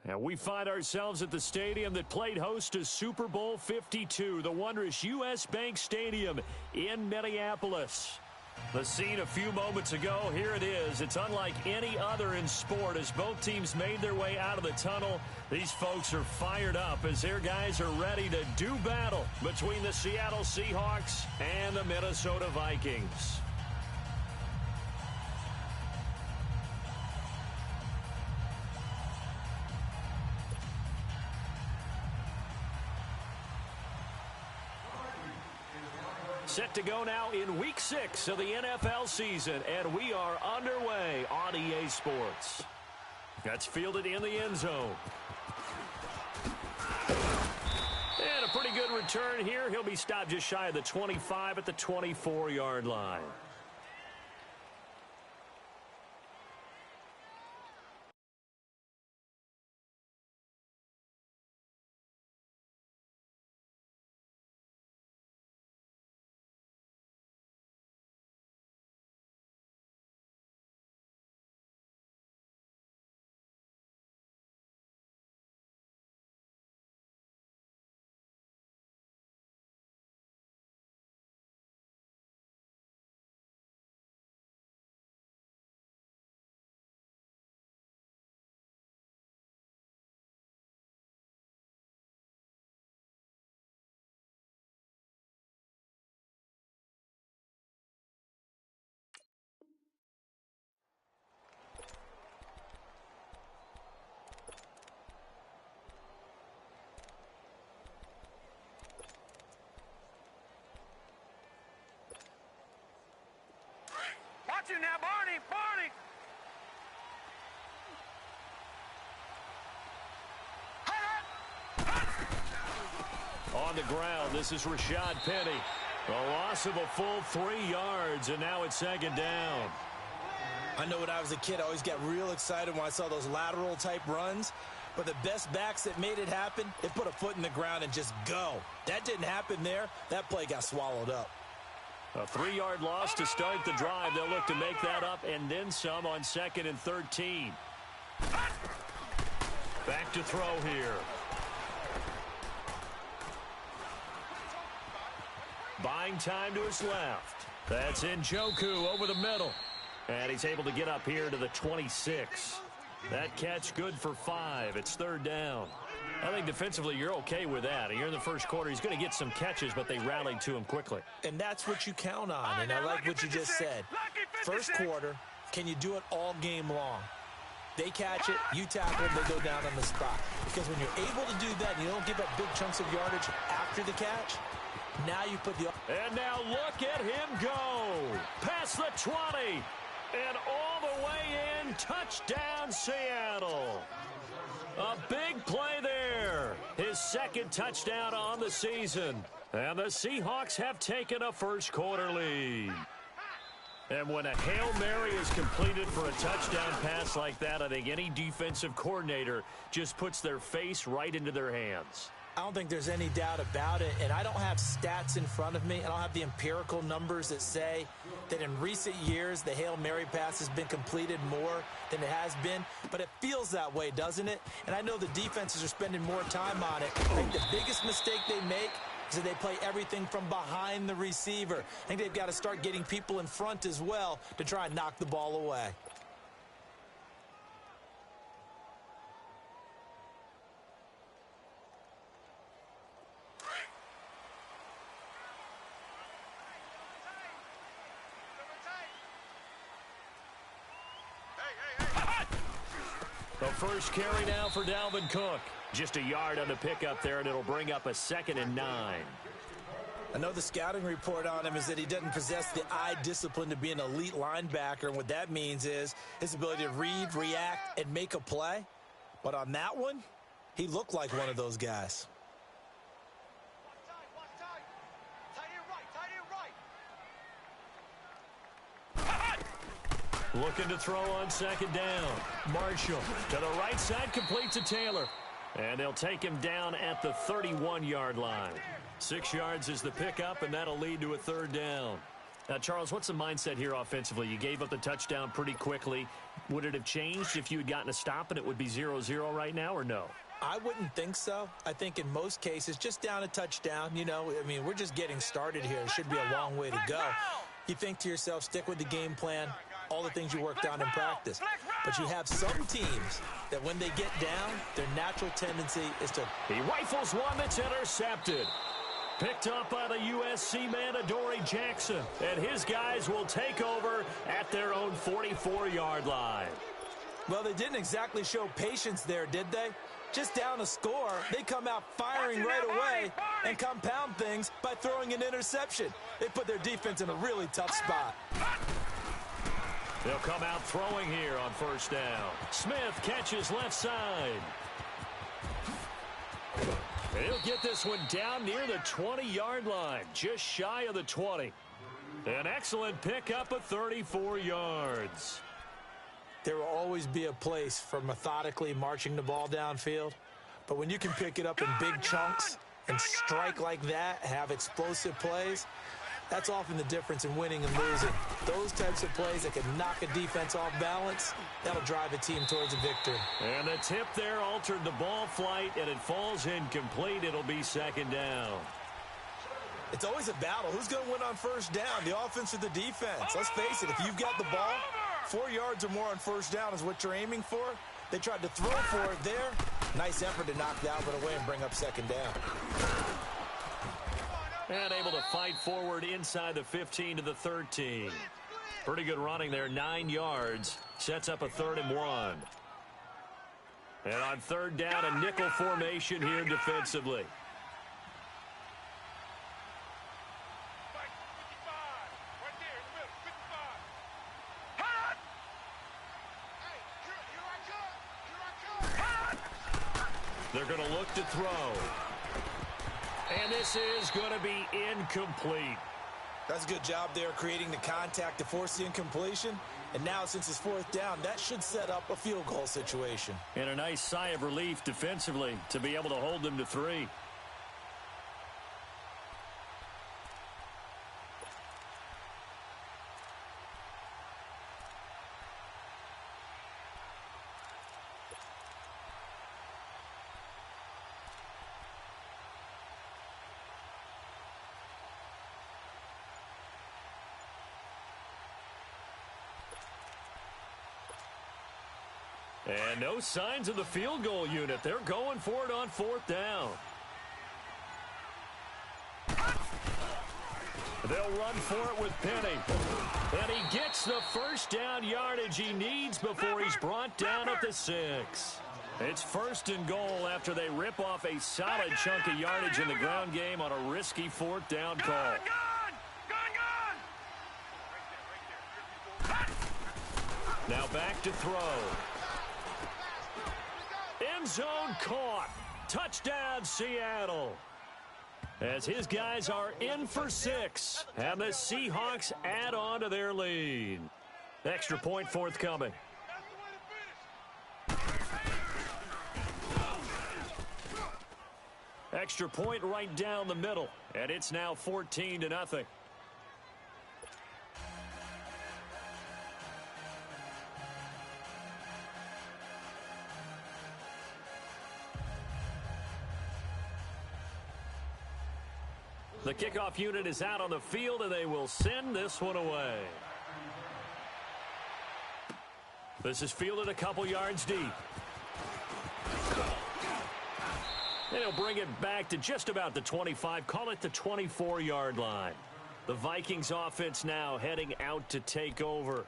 And we find ourselves at the stadium that played host to Super Bowl 52, the wondrous U.S. Bank Stadium in Minneapolis. The scene a few moments ago, here it is. It's unlike any other in sport as both teams made their way out of the tunnel. These folks are fired up as their guys are ready to do battle between the Seattle Seahawks and the Minnesota Vikings. Set to go now in Week 6 of the NFL season, and we are underway on EA Sports. That's fielded in the end zone. And a pretty good return here. He'll be stopped just shy of the 25 at the 24-yard line. Watch him now, Barney! On the ground, this is Rashad Penny. A loss of a full 3 yards, and now it's second down. I know when I was a kid, I always got real excited when I saw those lateral-type runs. But the best backs that made it happen, they put a foot in the ground and just go. That didn't happen there. That play got swallowed up. A 3-yard loss to start the drive. They'll look to make that up and then some on 2nd and 13. Back to throw here. Buying time to his left. That's Njoku over the middle. And he's able to get up here to the 26. That catch good for 5. It's 3rd down. I think defensively you're okay with that. You're in the first quarter. He's going to get some catches, but they rallied to him quickly. And that's what you count on, and I like what you just said. First quarter, can you do it all game long? They catch it, you tackle them, they go down on the spot. Because when you're able to do that and you don't give up big chunks of yardage after the catch, now you put the... And now look at him go. Past the 20. And all the way in. Touchdown, Seattle. A big play there. His 2nd touchdown on the season. And the Seahawks have taken a first quarter lead. And when a Hail Mary is completed for a touchdown pass like that, I think any defensive coordinator just puts their face right into their hands. I don't think there's any doubt about it, and I don't have stats in front of me. I don't have the empirical numbers that say that in recent years the Hail Mary pass has been completed more than it has been, but it feels that way, doesn't it? And I know the defenses are spending more time on it. I think the biggest mistake they make is that they play everything from behind the receiver. I think they've got to start getting people in front as well to try and knock the ball away. The first carry now for Dalvin Cook. Just a yard on the pickup there, and it'll bring up a 2nd and 9. I know the scouting report on him is that he doesn't possess the eye discipline to be an elite linebacker, and what that means is his ability to read, react, and make a play. But on that one, he looked like one of those guys. Looking to throw on 2nd down. Marshall to the right side, complete to Taylor. And they'll take him down at the 31-yard line. 6 yards is the pickup, and that'll lead to a 3rd down. Now, Charles, what's the mindset here offensively? You gave up the touchdown pretty quickly. Would it have changed if you had gotten a stop and it would be 0-0 right now, or no? I wouldn't think so. I think in most cases, just down a touchdown, you know, I mean, we're just getting started here. It should be a long way to go. You think to yourself, stick with the game plan, all the things you worked on in practice. But you have some teams that when they get down, their natural tendency is to... He rifles one that's intercepted. Picked up by the USC man, Adoree Jackson. And his guys will take over at their own 44-yard line. Well, they didn't exactly show patience there, did they? Just down a score, they come out firing right away and compound things by throwing an interception. They put their defense in a really tough spot. They'll come out throwing here on first down. Smith catches left side. He'll get this one down near the 20-yard line, just shy of the 20. An excellent pickup of 34 yards. There will always be a place for methodically marching the ball downfield. But when you can pick it up in big chunks and strike like that, have explosive plays, that's often the difference in winning and losing. Those types of plays that can knock a defense off balance, that'll drive a team towards a victory. And the tip there altered the ball flight, and it falls incomplete. It'll be second down. It's always a battle. Who's going to win on first down, the offense or the defense? Let's face it, if you've got the ball, 4 yards or more on first down is what you're aiming for. They tried to throw for it there. Nice effort to knock the Albert away and bring up second down. And able to fight forward inside the 15 to the 13. Pretty good running there, 9 yards. Sets up a 3rd and 1. And on third down, a nickel formation here defensively. They're going to look to throw. And this is going to be incomplete. That's a good job there creating the contact to force the incompletion. And now since it's 4th down, that should set up a field goal situation. And a nice sigh of relief defensively to be able to hold them to 3. And no signs of the field goal unit. They're going for it on 4th down. They'll run for it with Penny. And he gets the first down yardage he needs before he's brought down at the 6. It's 1st and goal after they rip off a solid chunk of yardage in the ground game on a risky 4th down call. Now back to throw. End zone caught. Touchdown, Seattle. As his guys are in for 6. And the Seahawks add on to their lead. Extra point forthcoming. Extra point right down the middle. And it's now 14-0. The kickoff unit is out on the field, and they will send this one away. This is fielded a couple yards deep. And he'll bring it back to just about the 25, call it the 24-yard line. The Vikings offense now heading out to take over.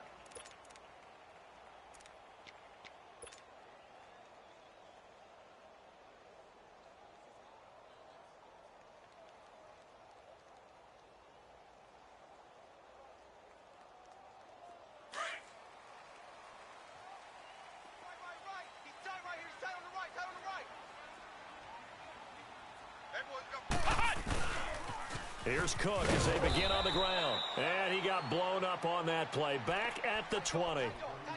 Here's Cook as they begin on the ground. And he got blown up on that play. Back at the 20.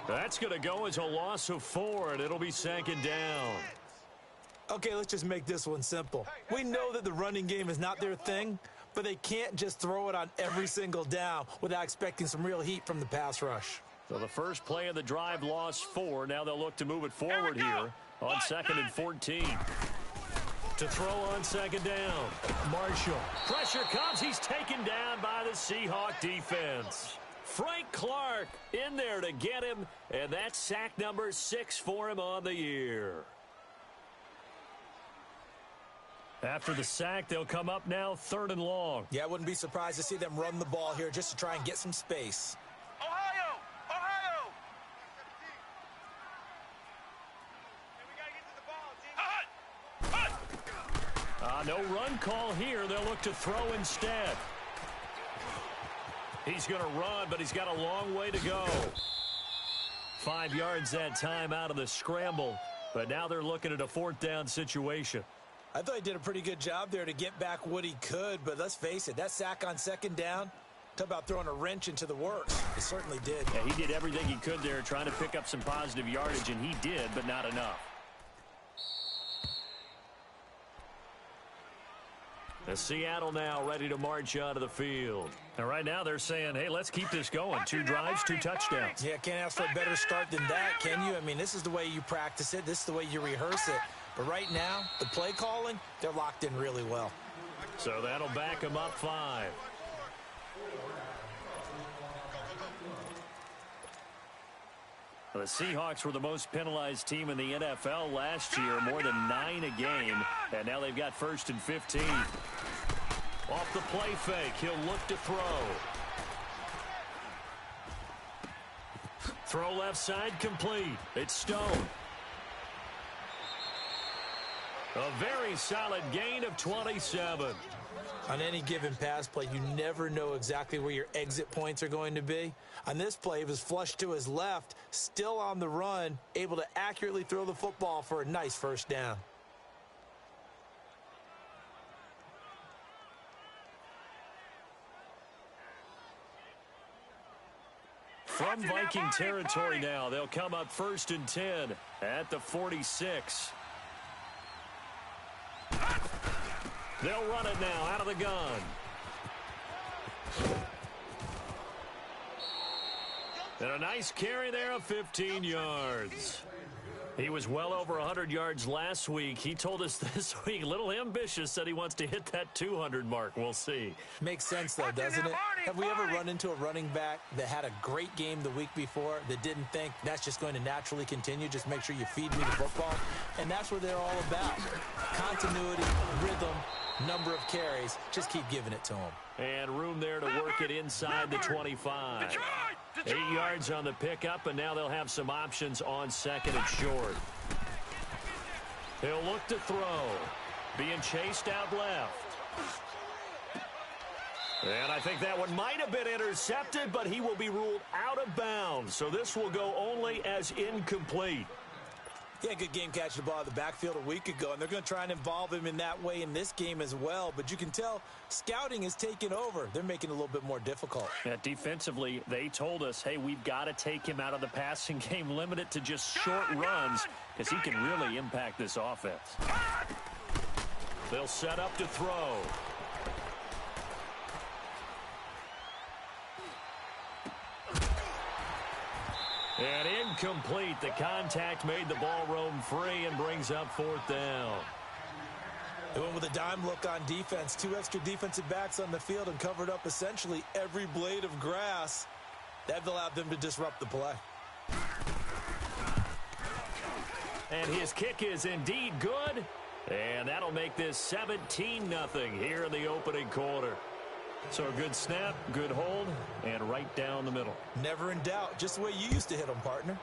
That's going to go as a loss of 4, and it'll be 2nd down. Okay, let's just make this one simple. We know that the running game is not their thing, but they can't just throw it on every single down without expecting some real heat from the pass rush. So the first play of the drive lost 4. Now they'll look to move it forward here on 2nd and 14. To throw on 2nd down. Marshall. Pressure comes. He's taken down by the Seahawk defense. Frank Clark in there to get him, and that's sack number 6 for him on the year. After the sack, they'll come up now 3rd and long. Yeah, I wouldn't be surprised to see them run the ball here just to try and get some space. Ohio! No run call here. They'll look to throw instead. He's going to run, but he's got a long way to go. 5 yards that time out of the scramble, but now they're looking at a 4th down situation. I thought he did a pretty good job there to get back what he could, but let's face it, that sack on 2nd down, talk about throwing a wrench into the works. It certainly did. Yeah, he did everything he could there trying to pick up some positive yardage, and he did, but not enough. The Seattle now ready to march onto the field. And right now they're saying, hey, let's keep this going. 2 drives, 2 touchdowns. Yeah, can't ask for a better start than that, can you? I mean, this is the way you practice it. This is the way you rehearse it. But right now, the play calling, they're locked in really well. So that'll back them up 5. The Seahawks were the most penalized team in the NFL last year, more than 9 a game, and now they've got 1st and 15. Off the play fake, he'll look to throw. Throw left side complete. It's Stone. A very solid gain of 27. On any given pass play, you never know exactly where your exit points are going to be. On this play, it was flushed to his left, still on the run, able to accurately throw the football for a nice 1st down. From Viking territory now, they'll come up 1st and 10 at the 46. They'll run it now out of the gun. And a nice carry there of 15 yards. He was well over 100 yards last week. He told us this week, a little ambitious, said he wants to hit that 200 mark. We'll see. Makes sense, though, doesn't it? Have we ever run into a running back that had a great game the week before that didn't think that's just going to naturally continue? Just make sure you feed me the football. And that's what they're all about. Continuity, rhythm, number of carries. Just keep giving it to them. And room there to work it inside the 25. 8 yards on the pickup, and now they'll have some options on 2nd and short. He'll look to throw. Being chased out left. And I think that one might have been intercepted, but he will be ruled out of bounds. So this will go only as incomplete. Yeah, good game catching the ball in the backfield a week ago, and they're going to try and involve him in that way in this game as well. But you can tell scouting is taking over. They're making it a little bit more difficult. Yeah, defensively, they told us, hey, we've got to take him out of the passing game, limit it to just short runs, because he can really impact this offense. They'll set up to throw. And incomplete. The contact made the ball roam free and brings up 4th down. They went with a dime look on defense. 2 extra defensive backs on the field and covered up essentially every blade of grass. That allowed them to disrupt the play. And his kick is indeed good. And that'll make this 17-0 here in the opening quarter. So a good snap, good hold, and right down the middle. Never in doubt. Just the way you used to hit them, partner.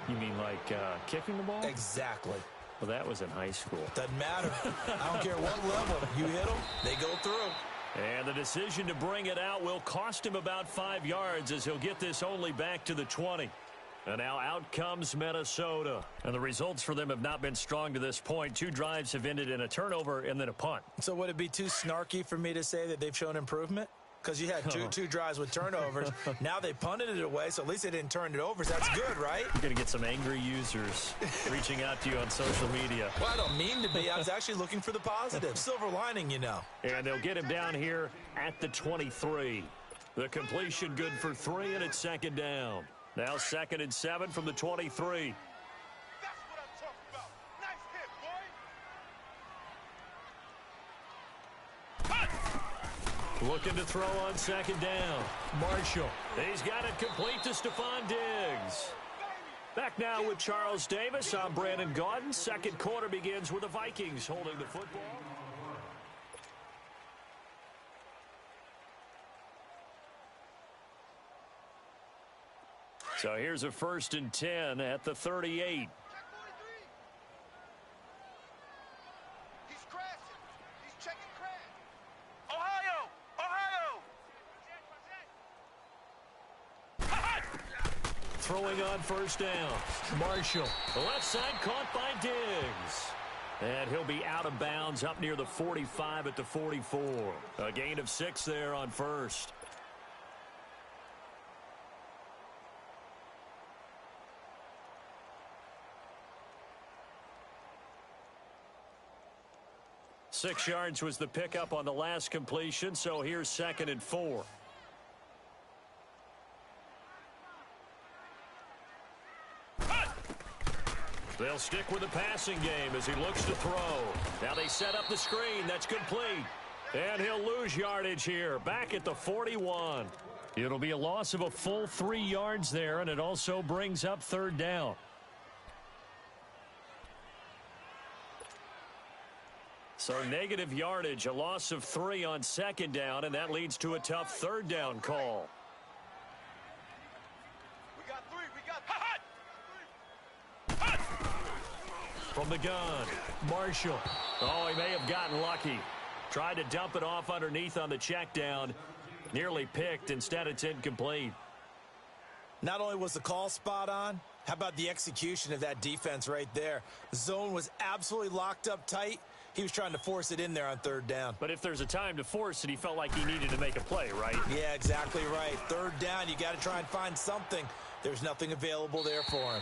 You mean like kicking the ball? Exactly. Well, that was in high school. Doesn't matter. I don't care what level. You hit them, they go through. And the decision to bring it out will cost him about 5 yards as he'll get this only back to the 20. And now out comes Minnesota. And the results for them have not been strong to this point. 2 drives have ended in a turnover and then a punt. So would it be too snarky for me to say that they've shown improvement? because you had two drives with turnovers. Now they punted it away, so at least they didn't turn it over. So that's good, right? You're going to get some angry users reaching out to you on social media. Well, I don't mean to be. I was actually looking for the positive. Silver lining, you know. And they'll get him down here at the 23. The completion good for 3, and it's second down. Now 2nd and 7 from the 23. That's what I'm talking about. Nice hit, boy. Looking to throw on 2nd down. Marshall. He's got it complete to Stephon Diggs. Back now with Charles Davis. I'm Brandon Gaudin. Second quarter begins with the Vikings holding the football. So here's a 1st and 10 at the 38. He's crashing. He's checking crash. Ohio! Throwing on 1st down. Marshall. The left side caught by Diggs. And he'll be out of bounds up near the 45 at the 44. A gain of 6 there on 1st. Six yards was the pickup on the last completion, so here's 2nd and 4. They'll stick with the passing game as he looks to throw. Now they set up the screen. That's complete. And he'll lose yardage here. Back at the 41. It'll be a loss of a full 3 yards there, and it also brings up 3rd down. So negative yardage, a loss of 3 on 2nd down, and that leads to a tough 3rd down call. We got 3. We got From the gun, Marshall. Oh, he may have gotten lucky. Tried to dump it off underneath on the check down. Nearly picked. Instead, it's incomplete. Not only was the call spot on, how about the execution of that defense right there? The zone was absolutely locked up tight. He was trying to force it in there on 3rd down. But if there's a time to force it, he felt like he needed to make a play, right? Yeah, exactly right. 3rd down, you got to try and find something. There's nothing available there for him.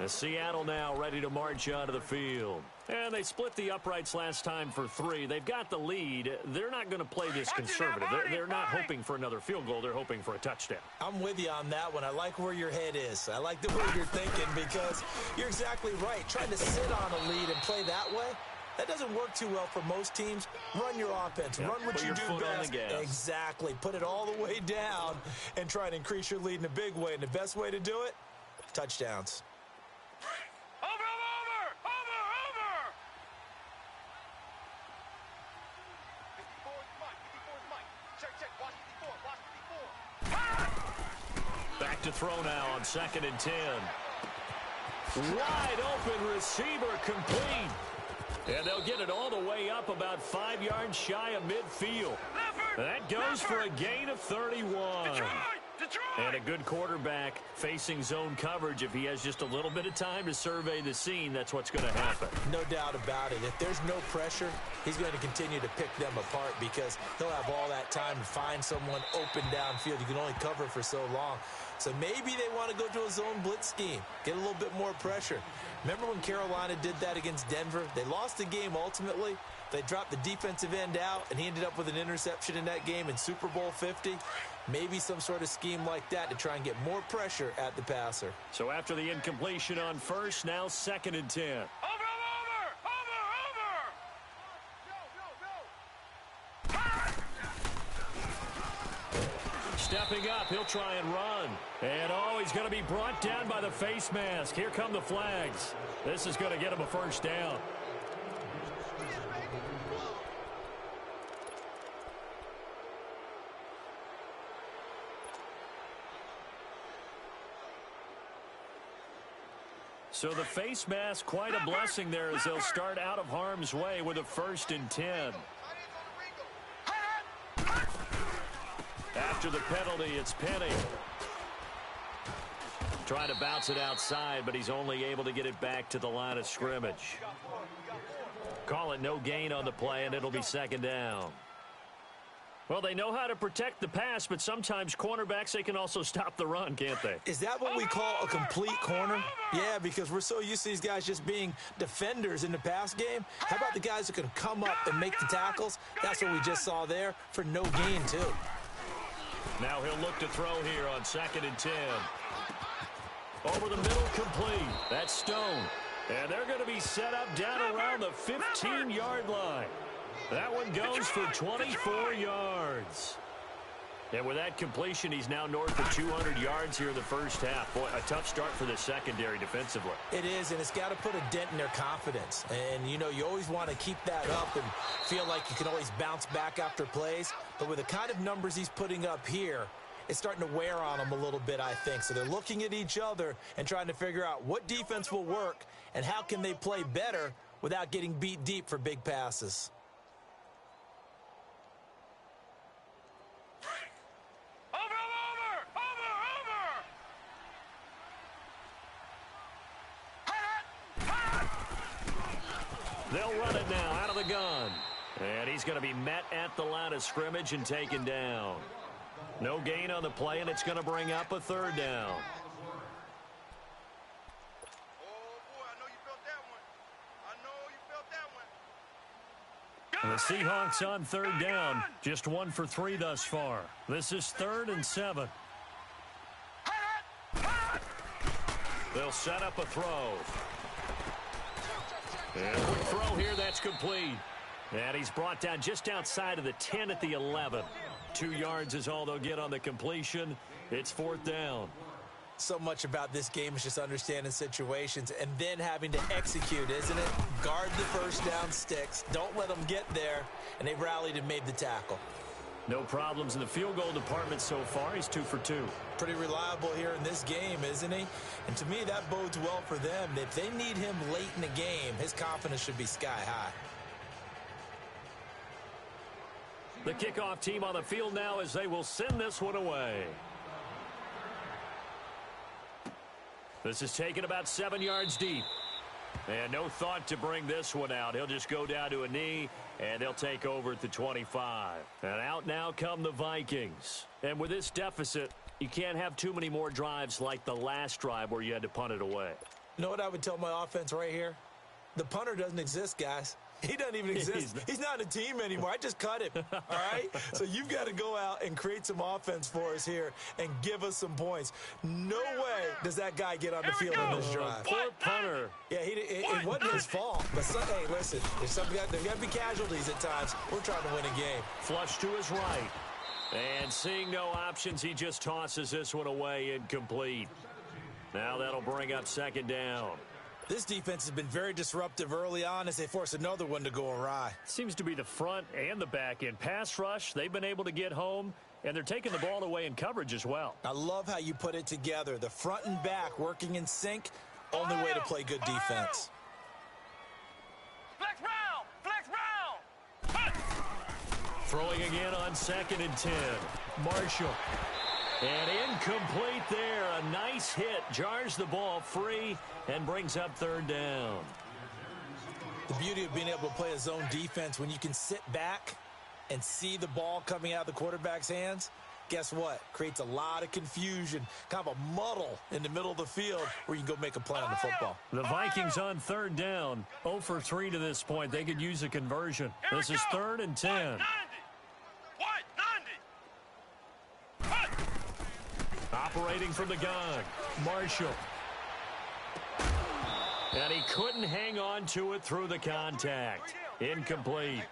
The Seattle now ready to march onto the field. And they split the uprights last time for 3. They've got the lead. They're not going to play this conservative. They're not hoping for another field goal. They're hoping for a touchdown. I'm with you on that one. I like where your head is. I like the way you're thinking because you're exactly right. Trying to sit on a lead and play that way, that doesn't work too well for most teams. Run your offense. Run what you do best. Exactly. Put it all the way down and try and increase your lead in a big way. And the best way to do it, touchdowns. Over! 54 is Mike. 54 is Mike. Check. Watch 54. Back to throw now on 2nd and 10. Wide open receiver complete. And they'll get it all the way up about 5 yards shy of midfield. That goes for a gain of 31. And a good quarterback facing zone coverage. If he has just a little bit of time to survey the scene, that's what's going to happen. No doubt about it. If there's no pressure, he's going to continue to pick them apart because he'll have all that time to find someone open downfield. You can only cover for so long. So maybe they want to go to a zone blitz scheme, get a little bit more pressure. Remember when Carolina did that against Denver? They lost the game ultimately. They dropped the defensive end out, and he ended up with an interception in that game in Super Bowl 50. Maybe some sort of scheme like that to try and get more pressure at the passer. So after the incompletion on 1st, now 2nd and 10. Over! Stepping up, he'll try and run. And he's going to be brought down by the face mask. Here come the flags. This is going to get him a 1st down. So the face mask, quite a blessing there as they'll start out of harm's way with a 1st and 10. After the penalty, it's Penny. Trying to bounce it outside, but he's only able to get it back to the line of scrimmage. Call it no gain on the play, and it'll be second down. Well, they know how to protect the pass, but sometimes cornerbacks, they can also stop the run, can't they? Is that what we call a complete corner? Yeah, because we're so used to these guys just being defenders in the pass game. How about the guys who can come up and make the tackles? That's what we just saw there for no gain, too. Now he'll look to throw here on 2nd and 10. Over the middle, complete. That's Stone. And they're going to be set up down around the 15-yard line. That one goes for 24 yards. And with that completion, he's now north of 200 yards here in the first half. Boy, a tough start for the secondary defensively. It is, and it's got to put a dent in their confidence. And, you know, you always want to keep that up and feel like you can always bounce back after plays. But with the kind of numbers he's putting up here, it's starting to wear on them a little bit, I think. So they're looking at each other and trying to figure out what defense will work and how can they play better without getting beat deep for big passes. They'll run it now out of the gun. And he's going to be met at the line of scrimmage and taken down. No gain on the play, and it's going to bring up a third down. And the Seahawks on third down, just 1 for 3 thus far. This is 3rd and 7. They'll set up a throw. And a quick throw here, that's complete. And he's brought down just outside of the 10 at the 11. 2 yards is all they'll get on the completion. It's 4th down. So much about this game is just understanding situations and then having to execute, isn't it? Guard the first down sticks. Don't let them get there. And they've rallied and made the tackle. No problems in the field goal department so far. He's 2 for 2. Pretty reliable here in this game, isn't he? And to me, that bodes well for them. If they need him late in the game, his confidence should be sky high. The kickoff team on the field now as they will send this one away. This is taken about 7 yards deep. And no thought to bring this one out. He'll just go down to a knee, and they'll take over at the 25. And out now come the Vikings. And with this deficit, you can't have too many more drives like the last drive where you had to punt it away. You know what I would tell my offense right here? The punter doesn't exist, guys. He doesn't even exist. He's not a team anymore. I just cut him, all right? So you've got to go out and create some offense for us here and give us some points. No way does that guy get on the field on this drive. Poor punter. Yeah, it wasn't his fault. But, hey, listen, there's got to be casualties at times. We're trying to win a game. Flush to his right. And seeing no options, he just tosses this one away incomplete. Now that'll bring up 2nd down. This defense has been very disruptive early on as they force another one to go awry. Seems to be the front and the back end. Pass rush, they've been able to get home, and they're taking the ball away in coverage as well. I love how you put it together. The front and back working in sync, only way to play good defense. Flex round! Flex round! Throwing again on 2nd and 10. Marshall. And incomplete there. A nice hit. Jars the ball free and brings up 3rd down. The beauty of being able to play a zone defense when you can sit back and see the ball coming out of the quarterback's hands, guess what? Creates a lot of confusion, kind of a muddle in the middle of the field where you can go make a play on the football. The Vikings on 3rd down. 0 for 3 to this point. They could use a conversion. This is 3rd and 10. Operating from the gun, Marshall. And he couldn't hang on to it through the contact. Incomplete.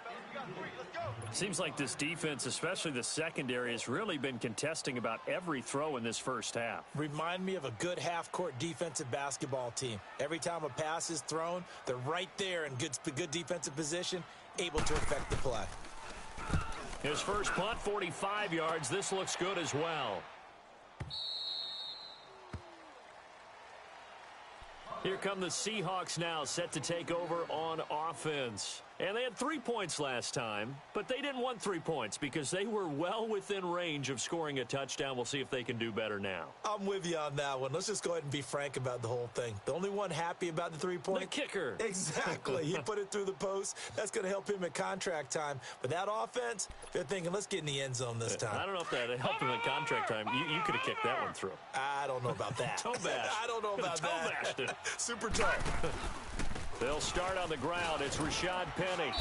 Seems like this defense, especially the secondary, has really been contesting about every throw in this first half. Remind me of a good half-court defensive basketball team. Every time a pass is thrown, they're right there in good defensive position, able to affect the play. His first punt, 45 yards. This looks good as well. Here come the Seahawks now, set to take over on offense. And they had 3 points last time, but they didn't want 3 points because they were well within range of scoring a touchdown. We'll see if they can do better now. I'm with you on that one. Let's just go ahead and be frank about the whole thing. The only one happy about the 3 points? The kicker. Exactly. He put it through the post. That's going to help him at contract time. But that offense, they're thinking, let's get in the end zone this time. I don't know if that helped him at contract time. You could have kicked that one through. I don't know about that. Toe bash. I don't know about that. Toe bashed it. Super tough. They'll start on the ground. It's Rashad Penny.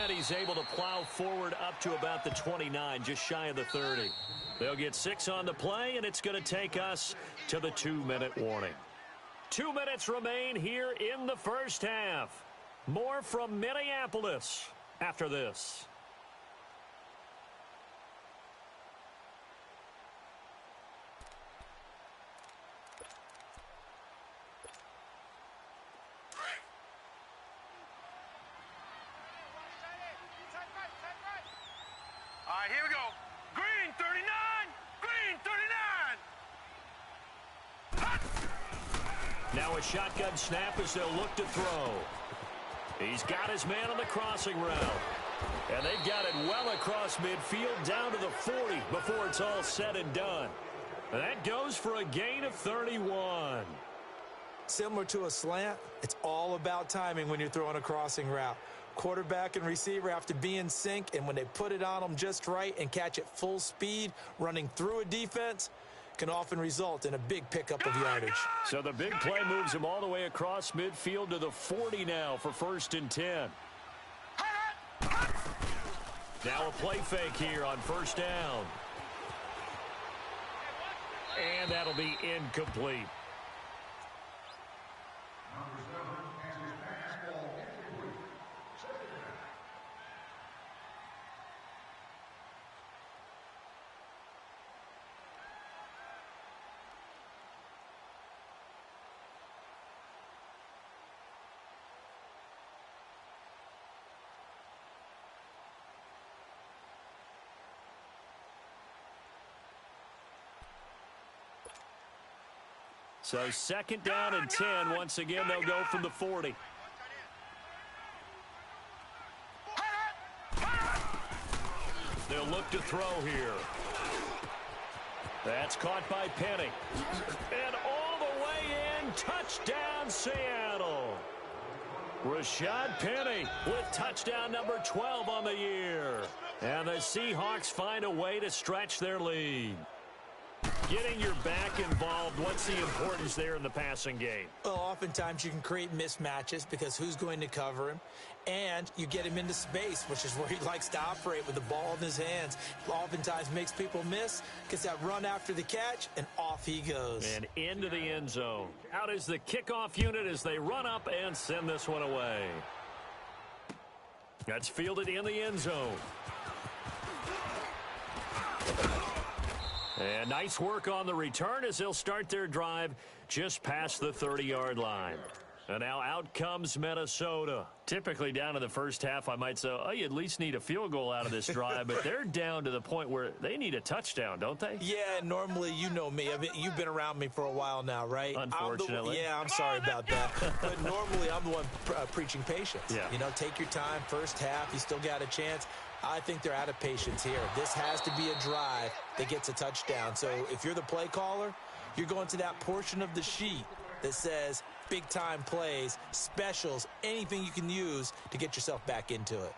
And he's able to plow forward up to about the 29, just shy of the 30. They'll get 6 on the play, and it's going to take us to the 2-minute warning. 2 minutes remain here in the first half. More from Minneapolis after this. All right, here we go. Green 39. Green 39. Now a shotgun snap as they'll look to throw. He's got his man on the crossing route. And they've got it well across midfield down to the 40 before it's all said and done. That goes for a gain of 31. Similar to a slant, it's all about timing when you're throwing a crossing route. Quarterback and receiver have to be in sync, and when they put it on them just right and catch it full speed, running through a defense can often result in a big pickup of yardage. So the big play moves him all the way across midfield to the 40 now for 1st and 10. Now a play fake here on 1st down. And that'll be incomplete. So 2nd down and 10. Once again, they'll go from the 40. They'll look to throw here. That's caught by Penny. And all the way in, touchdown Seattle. Rashad Penny with touchdown number 12 on the year. And the Seahawks find a way to stretch their lead. Getting your back involved, what's the importance there in the passing game? Well, oftentimes you can create mismatches because who's going to cover him? And you get him into space, which is where he likes to operate with the ball in his hands. Oftentimes makes people miss, gets that run after the catch, and off he goes. And into the end zone. Out is the kickoff unit as they run up and send this one away. That's fielded in the end zone. And nice work on the return as they'll start their drive just past the 30-yard line. And now out comes Minnesota. Typically down in the first half, I might say, oh, you at least need a field goal out of this drive. But they're down to the point where they need a touchdown, don't they? Yeah, normally, you know me. I mean, you've been around me for a while now, right? Unfortunately. I'm sorry about that. But normally, I'm the one preaching patience. Yeah. You know, take your time. First half, you still got a chance. I think they're out of patience here. This has to be a drive that gets a touchdown. So if you're the play caller, you're going to that portion of the sheet that says big-time plays, specials, anything you can use to get yourself back into it.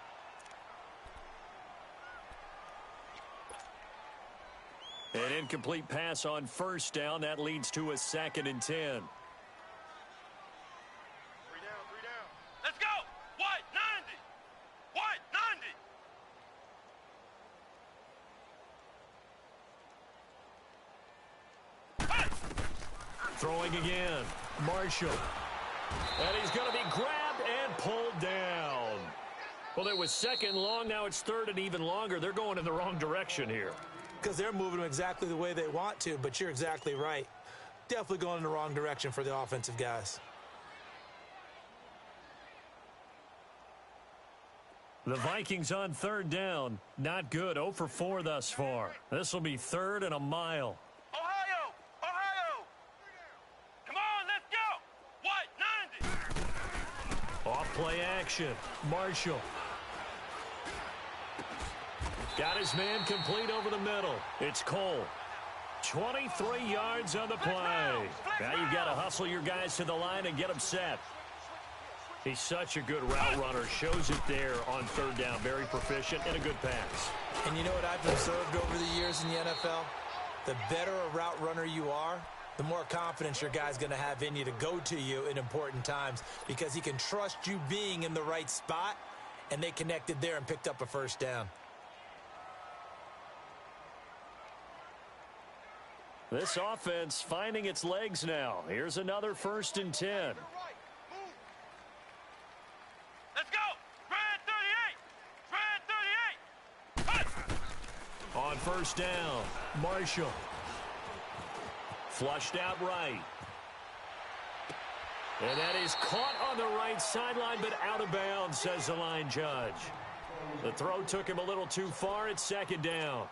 An incomplete pass on 1st down. That leads to a 2nd and 10. 3 down. Let's go. White 90. White 90. Throwing again. Marshall. And he's going to be grabbed and pulled down. Well, it was 2nd long. Now it's 3rd and even longer. They're going in the wrong direction here. Because they're moving them exactly the way they want to, but you're exactly right. Definitely going in the wrong direction for the offensive guys. The Vikings on 3rd down. Not good. 0 for 4 thus far. This will be 3rd and a mile. Ohio. Come on, let's go. White 90. Off play action. Marshall. Got his man complete over the middle. It's Cole. 23 yards on the play. Now you've got to hustle your guys to the line and get them set. He's such a good route runner. Shows it there on third down. Very proficient and a good pass. And you know what I've observed over the years in the NFL? The better a route runner you are, the more confidence your guy's going to have in you to go to you in important times because he can trust you being in the right spot, and they connected there and picked up a first down. This offense finding its legs now. Here's another 1st and 10. Let's go! Red 38! Red 38! On first down, Marshall. Flushed out right. And that is caught on the right sideline, but out of bounds, says the line judge. The throw took him a little too far. It's 2nd down.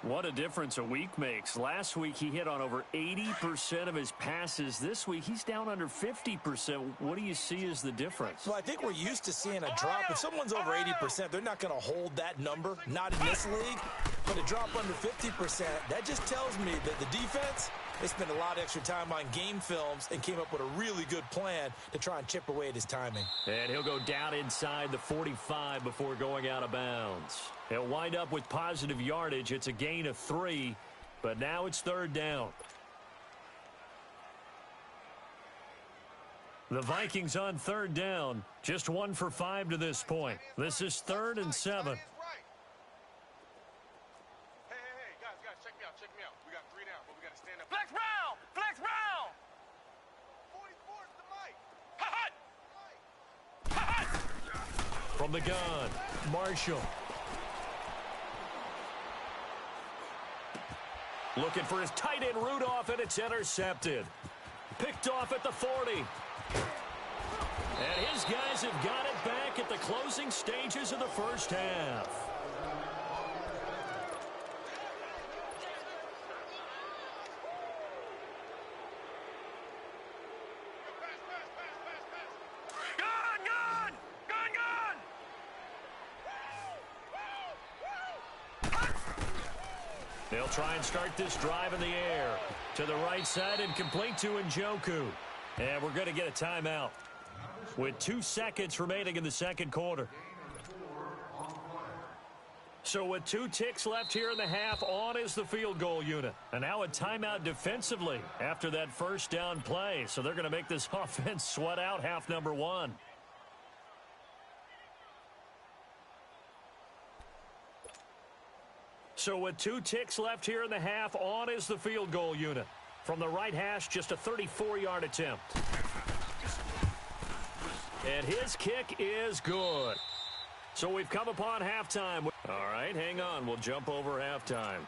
What a difference a week makes. Last week he hit on over 80% of his passes. This week he's down under 50%. What do you see as the difference? Well, I think we're used to seeing a drop. If someone's over 80%, they're not going to hold that number, not in this league. But a drop under 50%, that just tells me that the defense, they spent a lot of extra time on game films and came up with a really good plan to try and chip away at his timing. And he'll go down inside the 45 before going out of bounds. He'll wind up with positive yardage. It's a gain of 3, but now it's 3rd down. The Vikings on 3rd down, just 1 for 5 to this point. This is 3rd and 7. Hey, guys, check me out. We got 3 down, but we got to stand up. Flex round! Flex round! 44's the mic! Hut! From the gun, Marshall. Looking for his tight end Rudolph, and it's intercepted. Picked off at the 40. And his guys have got it back at the closing stages of the first half. They'll try and start this drive in the air. To the right side and complete to Njoku. And we're going to get a timeout with 2 seconds remaining in the 2nd quarter. So with 2 ticks left here in the half, on is the field goal unit. And now a timeout defensively after that first down play. So they're going to make this offense sweat out half number 1. So with 2 ticks left here in the half, on is the field goal unit. From the right hash, just a 34-yard attempt. And his kick is good. So we've come upon halftime. All right, hang on. We'll jump over halftime.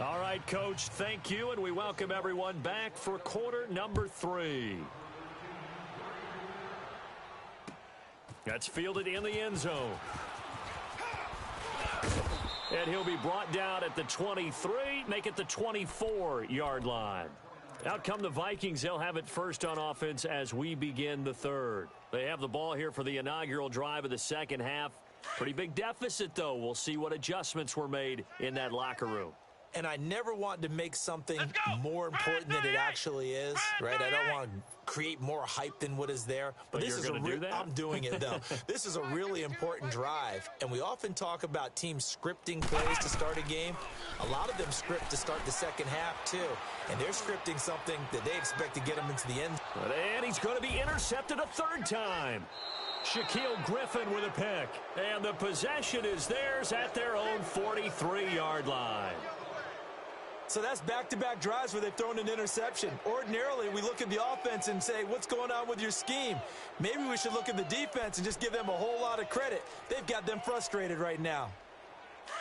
All right, Coach, thank you, and we welcome everyone back for quarter number 3. That's fielded in the end zone. And he'll be brought down at the 23, make it the 24-yard line. Out come the Vikings. They'll have it first on offense as we begin the 3rd. They have the ball here for the inaugural drive of the 2nd half. Pretty big deficit, though. We'll see what adjustments were made in that locker room. And I never want to make something more important than it actually is, right? I don't want to create more hype than what is there. But this is I'm doing it, though. This is a really important drive. And we often talk about teams scripting plays to start a game. A lot of them script to start the 2nd half, too. And they're scripting something that they expect to get them into the end. And he's going to be intercepted a 3rd time. Shaquille Griffin with a pick. And the possession is theirs at their own 43-yard line. So that's back-to-back drives where they've thrown an interception. Ordinarily, we look at the offense and say, what's going on with your scheme? Maybe we should look at the defense and just give them a whole lot of credit. They've got them frustrated right now.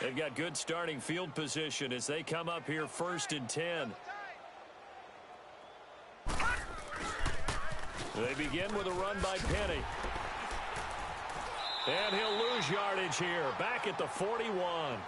They've got good starting field position as they come up here 1st and 10. They begin with a run by Penny. And he'll lose yardage here, back at the 41.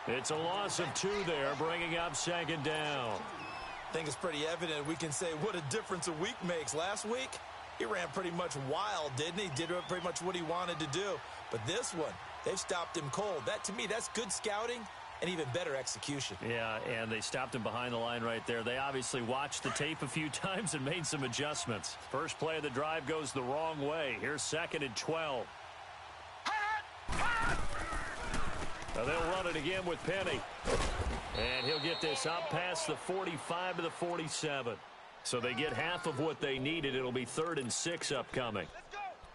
It's a loss of 2 there, bringing up 2nd down. I think it's pretty evident we can say what a difference a week makes. Last week, he ran pretty much wild, didn't he? Did pretty much what he wanted to do. But this one, They've stopped him cold. That, to me, that's good scouting and even better execution. Yeah, and they stopped him behind the line right there. They obviously watched the tape a few times and made some adjustments. First play of the drive goes the wrong way. Here's 2nd and 12. Now they'll run it again with Penny. And he'll get this up past the 45 to the 47. So they get half of what they needed. It'll be 3rd and 6 upcoming.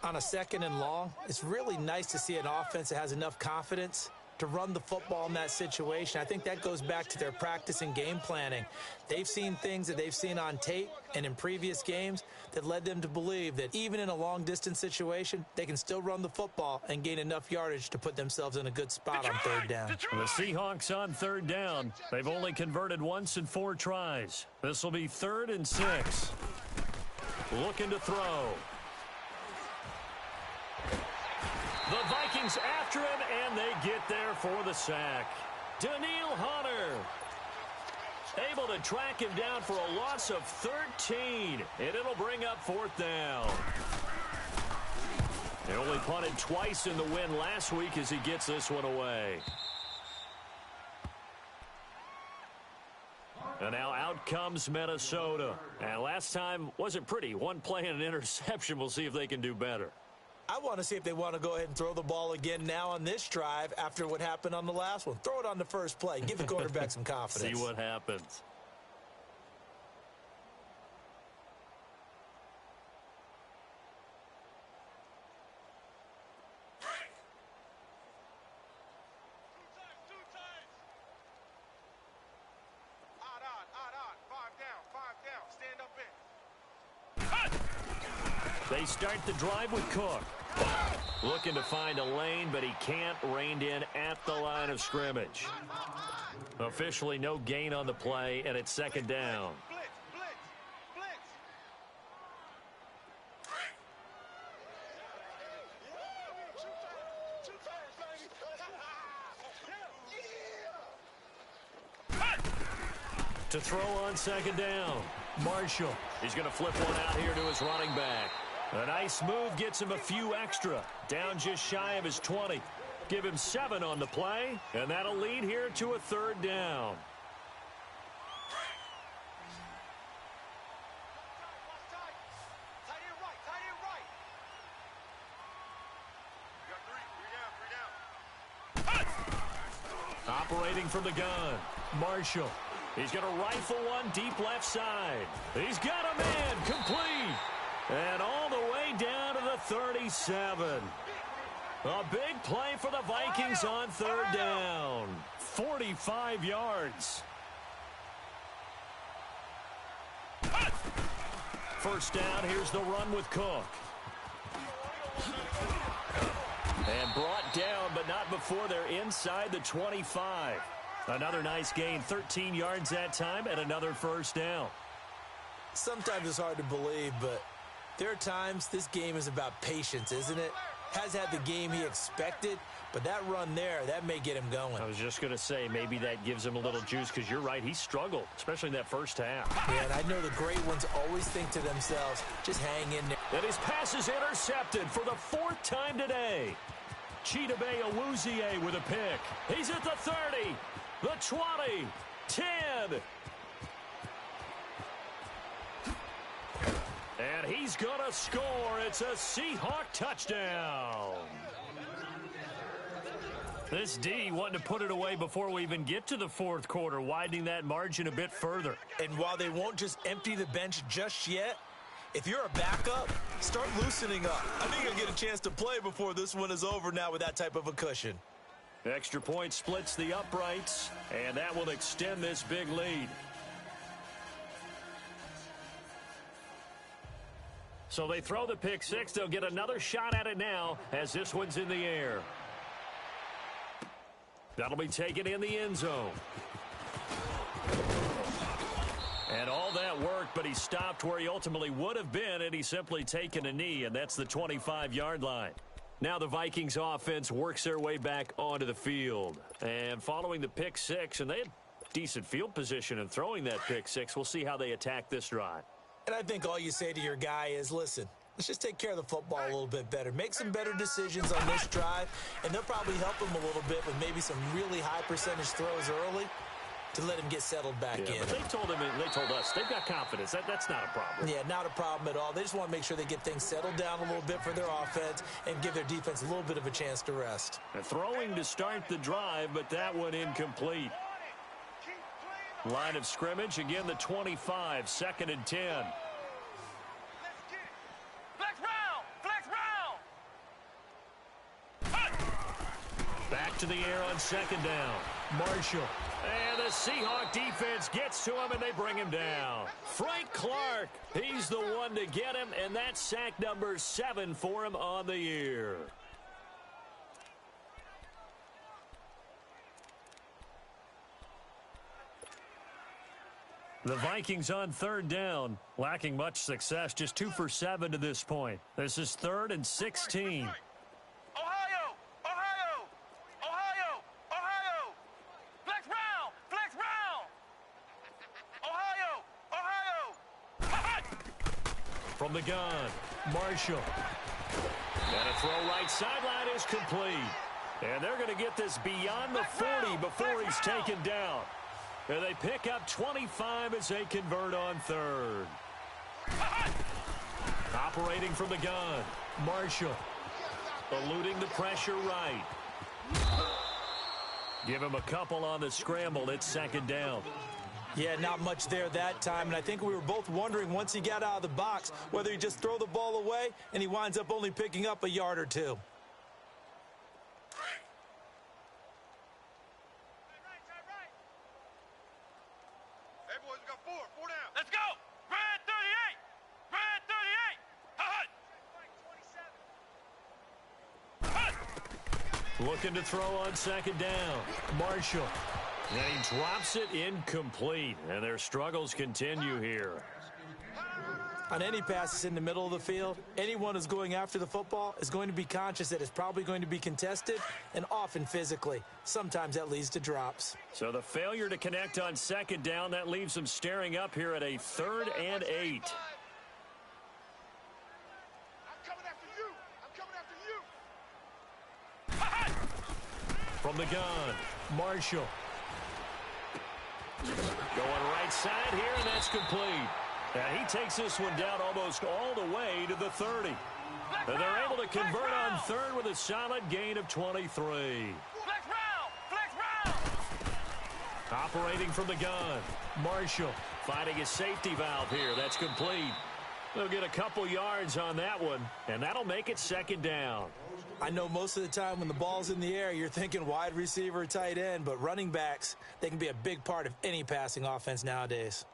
On a 2nd and long, it's really nice to see an offense that has enough confidence to run the football in that situation. I think that goes back to their practice and game planning. They've seen things that they've seen on tape and in previous games that led them to believe that even in a long-distance situation, they can still run the football and gain enough yardage to put themselves in a good spot on 3rd down. The Seahawks on 3rd down. They've only converted once in 4 tries. This will be 3rd and 6. Looking to throw. The Vikings after him, and they get there for the sack. Daniil Hunter able to track him down for a loss of 13, and it'll bring up 4th down. They only punted twice in the win last week as he gets this one away. And now out comes Minnesota. And last time wasn't pretty. One play and an interception. We'll see if they can do better. I want to see if they want to go ahead and throw the ball again now on this drive after what happened on the last one. Throw it on the first play. Give the quarterback some confidence. See what happens. They start the drive with Cook. Looking to find a lane, but he can't. Reined in at the line of scrimmage. Officially no gain on the play, and it's 2nd down. To throw on 2nd down. Marshall. He's going to flip one out here to his running back. A nice move gets him a few extra. Down just shy of his 20. Give him 7 on the play, and that'll lead here to a 3rd down. Operating from the gun. Marshall. He's going to rifle one deep left side. He's got a man complete. And all the way down to the 37. A big play for the Vikings on 3rd down. 45 yards. First down, here's the run with Cook. And brought down, but not before they're inside the 25. Another nice gain, 13 yards that time, and another first down. Sometimes it's hard to believe, but there are times this game is about patience, isn't it? Has had the game he expected, but that run there, that may get him going. I was just going to say, maybe that gives him a little juice, because you're right, he struggled, especially in that first half. Yeah, and I know the great ones always think to themselves, just hang in there. And his pass is intercepted for the 4th time today. Chidobe Awuzie with a pick. He's at the 30, the 20, 10. And he's going to score. It's a Seahawk touchdown. This D wanting to put it away before we even get to the 4th quarter, widening that margin a bit further. And while they won't just empty the bench just yet, if you're a backup, start loosening up. I think you'll get a chance to play before this one is over now with that type of a cushion. Extra point splits the uprights, and that will extend this big lead. So they throw the pick 6. They'll get another shot at it now as this one's in the air. That'll be taken in the end zone. And all that worked, but he stopped where he ultimately would have been, and he's simply taken a knee, and that's the 25-yard line. Now the Vikings offense works their way back onto the field. And following the pick 6, and they had decent field position in throwing that pick 6, we'll see how they attack this drive. And I think all you say to your guy is, listen, let's just take care of the football a little bit better. Make some better decisions on this drive, and they'll probably help him a little bit with maybe some really high percentage throws early to let him get settled back in. But they told us they've got confidence. That's not a problem. Yeah, not a problem at all. They just want to make sure they get things settled down a little bit for their offense and give their defense a little bit of a chance to rest. And throwing to start the drive, but that one incomplete. Line of scrimmage, again the 25, 2nd and 10. Back to the air on 2nd down. Marshall. And the Seahawk defense gets to him, and they bring him down. Frank Clark, he's the one to get him, and that's sack number 7 for him on the year. The Vikings on 3rd down, lacking much success, just 2 for 7 to this point. This is 3rd and 16. From the gun, Marshall. And a throw right sideline is complete. And they're going to get this beyond the 40 before he's taken down. And they pick up 25 as they convert on 3rd. Operating from the gun, Marshall. Eluding the pressure right. Give him a couple on the scramble. It's 2nd down. Yeah, not much there that time, and I think we were both wondering once he got out of the box whether he just throw the ball away and he winds up only picking up a yard or 2. Looking to throw on 2nd down. Marshall. And he drops it incomplete. And their struggles continue here. On any passes in the middle of the field, anyone who's going after the football is going to be conscious that it's probably going to be contested and often physically. Sometimes that leads to drops. So the failure to connect on 2nd down, that leaves them staring up here at a 3rd and 8. From the gun, Marshall. Going right side here, and that's complete. And he takes this one down almost all the way to the 30. And they're able to convert on 3rd with a solid gain of 23. Operating from the gun, Marshall finding his safety valve here. That's complete. They'll get a couple yards on that one, and that'll make it 2nd down. I know most of the time when the ball's in the air, you're thinking wide receiver, tight end, but running backs, they can be a big part of any passing offense nowadays.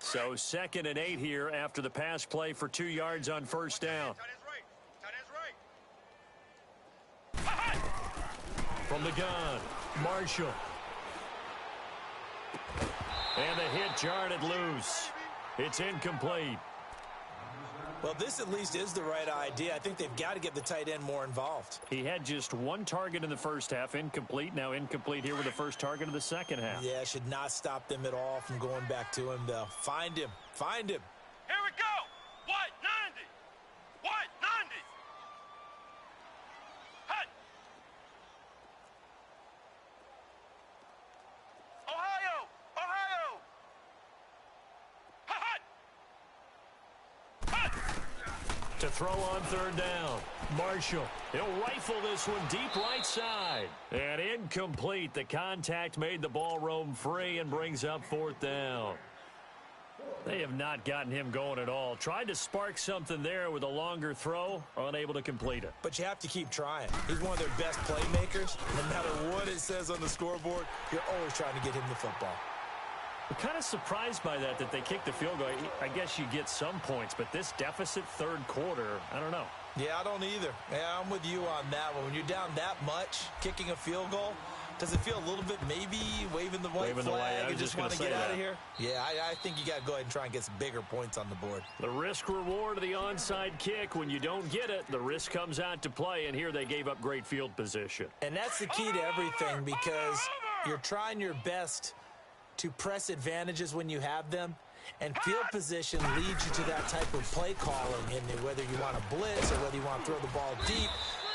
So 2nd and 8 here after the pass play for 2 yards on 1st down. From the gun, Marshall. And the hit jarred it loose. It's incomplete. Well, this at least is the right idea. I think they've got to get the tight end more involved. He had just 1 target in the first half, incomplete. Now incomplete here with the first target of the second half. Yeah, should not stop them at all from going back to him, though. Find him. Find him. Here we go. White 90. White 90. Hut. Ohio. Ohio. Hut. To throw on 3rd down, Marshall. He'll rifle this one deep right side. And incomplete. The contact made the ball roam free and brings up 4th down. They have not gotten him going at all. Tried to spark something there with a longer throw, unable to complete it. But you have to keep trying. He's one of their best playmakers. No matter what it says on the scoreboard, you're always trying to get him the football. I'm kind of surprised by that they kicked the field goal. I guess you get some points, but this deficit 3rd quarter, I don't know. Yeah, I don't either. Yeah, I'm with you on that one. When you're down that much, kicking a field goal, does it feel a little bit maybe waving the white flag and just want to get out of here? Yeah, I think you got to go ahead and try and get some bigger points on the board. The risk-reward of the onside kick, when you don't get it, the risk comes out to play, and here they gave up great field position. And that's the key to everything because you're trying your best to press advantages when you have them, And field position leads you to that type of play calling, and whether you want to blitz or whether you want to throw the ball deep,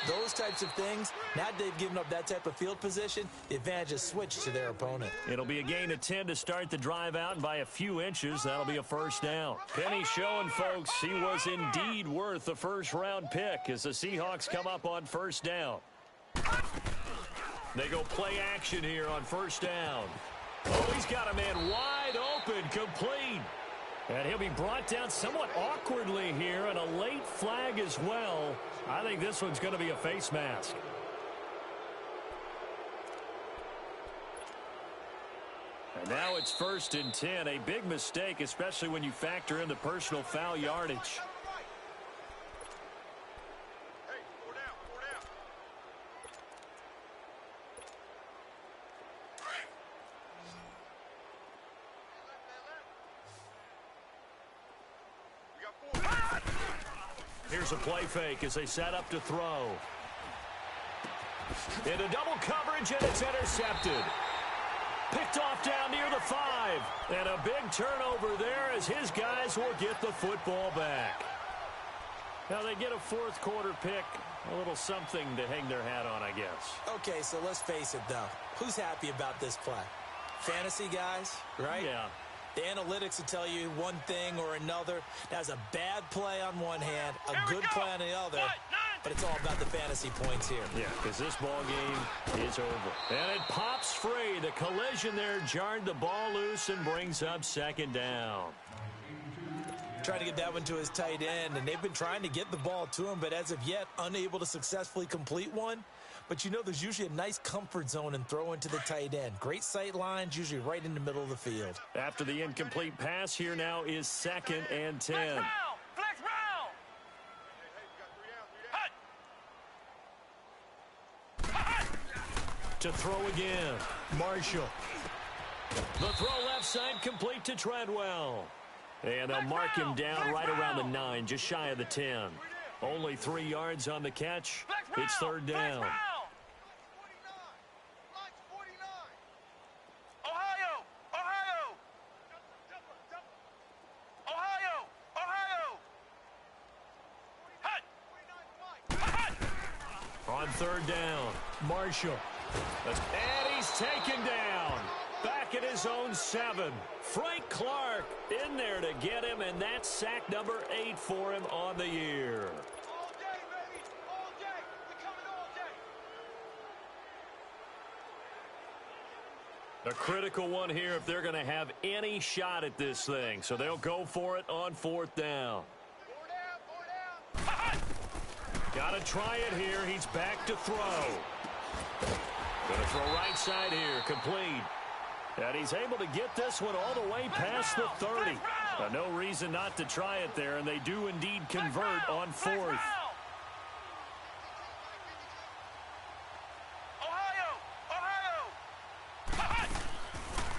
those types of things. Now they've given up that type of field position, the advantage is switched to their opponent. It'll be a gain of 10 to start the drive out, and by a few inches, that'll be a first down. Penny showing folks he was indeed worth the first-round pick as the Seahawks come up on first down. They go play action here on first down. Oh, he's got a man wide open, complete. And he'll be brought down somewhat awkwardly here, and a late flag as well. I think this one's going to be a face mask. And now it's 1st and 10. A big mistake, especially when you factor in the personal foul yardage. Here's a play fake as they set up to throw. Into double coverage, and it's intercepted. Picked off down near the 5. And a big turnover there as his guys will get the football back. Now they get a fourth quarter pick. A little something to hang their hat on, I guess. Okay, so let's face it, though. Who's happy about this play? Fantasy guys, right? Yeah. The analytics will tell you one thing or another. That's a bad play on one hand, a good play on the other. But it's all about the fantasy points here. Yeah, because this ball game is over. And it pops free. The collision there jarred the ball loose and brings up second down. Trying to get that one to his tight end, and they've been trying to get the ball to him, but as of yet, unable to successfully complete one. But you know there's usually a nice comfort zone in throwing to the tight end. Great sight lines, usually right in the middle of the field. After the incomplete pass, here now is 2nd and 10. Flex round! To throw again, Marshall. The throw left side complete to Treadwell. And they'll mark him down right around the 9, just shy of the 10. Only 3 yards on the catch. It's 3rd down. On 3rd down, Marshall. And he's taken down. Back at his own 7. Frank Clark in there to get him, and that's sack number 8 for him on the year. All day, baby. All day. We're coming all day. A critical one here if they're going to have any shot at this thing. So they'll go for it on 4th down. Four down. Got to try it here. He's back to throw. Going to throw right side here. Complete. And he's able to get this one all the way past the 30. No reason not to try it there, and they do indeed convert on 4th.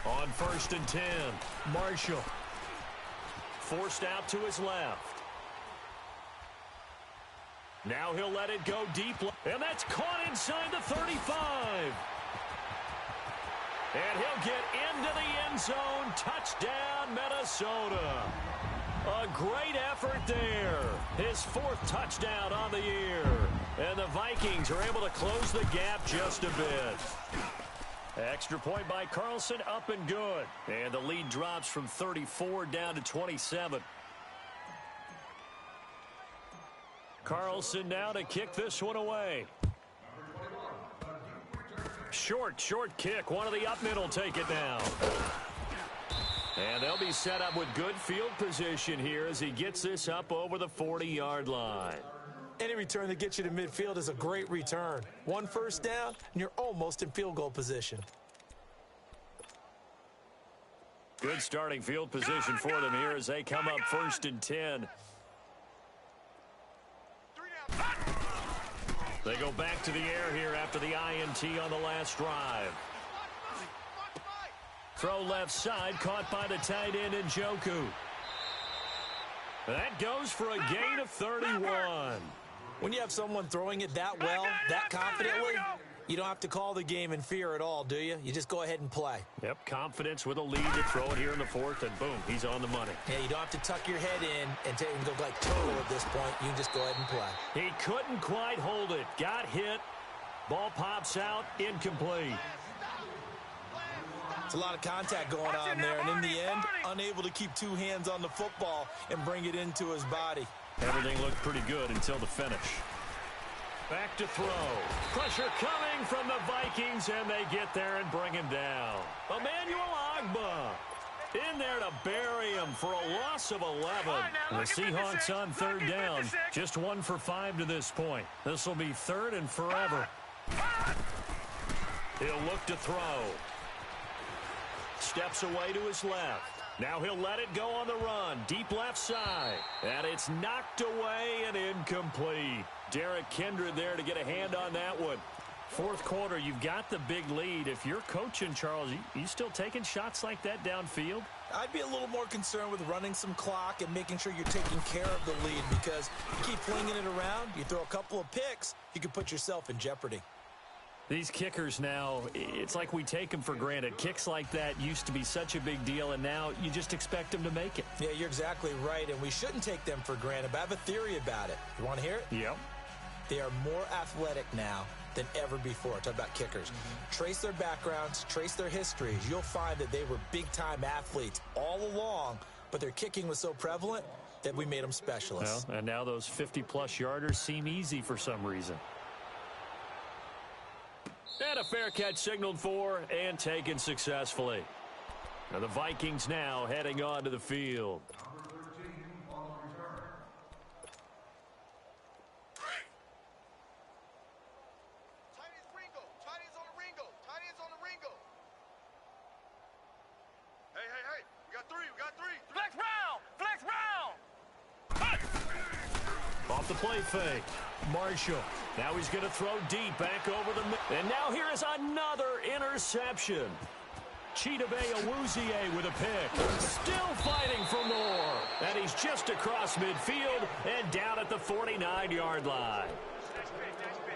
On 1st and 10, Marshall. Forced out to his left. Now he'll let it go deep. And that's caught inside the 35. And he'll get into the end zone. Touchdown, Minnesota. A great effort there. His 4th touchdown on the year. And the Vikings are able to close the gap just a bit. Extra point by Carlson, up and good. And the lead drops from 34 down to 27. Carlson now to kick this one away. Short kick. One of the up middle take it down. And they'll be set up with good field position here as he gets this up over the 40-yard line. Any return that gets you to midfield is a great return. 1 first down, and you're almost in field goal position. Good starting field position for them here as they come up 1st and 10. They go back to the air here after the INT on the last drive. Throw left side, caught by the tight end Njoku. That goes for a gain of 31. When you have someone throwing it that well, that confidently, You don't have to call the game in fear at all, do you? You just go ahead and play. Yep, confidence with a lead to throw it here in the fourth, and boom, he's on the money. Yeah, you don't have to tuck your head in and go like total at this point. You can just go ahead and play. He couldn't quite hold it. Got hit. Ball pops out, incomplete. It's a lot of contact going on there, and in the end, unable to keep two hands on the football and bring it into his body. Everything looked pretty good until the finish. Back to throw. Pressure coming from the Vikings, and they get there and bring him down. Emmanuel Ogbah in there to bury him for a loss of 11. The Seahawks on third down. Just 1 for 5 to this point. This will be third and forever. He'll look to throw. Steps away to his left. Now he'll let it go on the run. Deep left side. And it's knocked away and incomplete. Derek Kindred there to get a hand on that one. Fourth quarter, you've got the big lead. If you're coaching, Charles, you still taking shots like that downfield? I'd be a little more concerned with running some clock and making sure you're taking care of the lead, because you keep flinging it around, you throw a couple of picks, you can put yourself in jeopardy. These kickers now, it's like we take them for granted. Kicks like that used to be such a big deal, and now you just expect them to make it. Yeah, you're exactly right, and we shouldn't take them for granted, but I have a theory about it. You want to hear it? Yep. They are more athletic now than ever before. Talk about kickers. Trace their backgrounds, trace their histories. You'll find that they were big-time athletes all along, but their kicking was so prevalent that we made them specialists. Well, and now those 50-plus yarders seem easy for some reason. And a fair catch signaled for and taken successfully. Now the Vikings now heading onto the field. Hey, we got three. Flex round. Off the play fake. Marshall. Now he's going to throw deep back over the middle. And now here is another interception. Chidobe Awuzie with a pick. Still fighting for more. And he's just across midfield and down at the 49-yard line.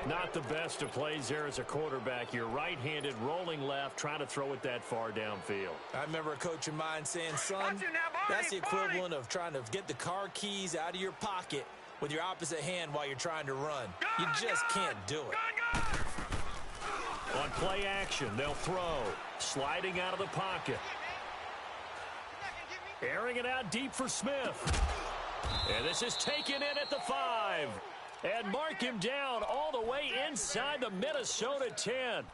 Not the best of plays there as a quarterback. You're right-handed, rolling left, trying to throw it that far downfield. I remember a coach of mine saying, son, that's the equivalent of trying to get the car keys out of your pocket with your opposite hand while you're trying to run. You just can't do it. On play action, they'll throw. Sliding out of the pocket. Airing it out deep for Smith. And this is taken in at the 5. And mark him down all the way inside the Minnesota 10.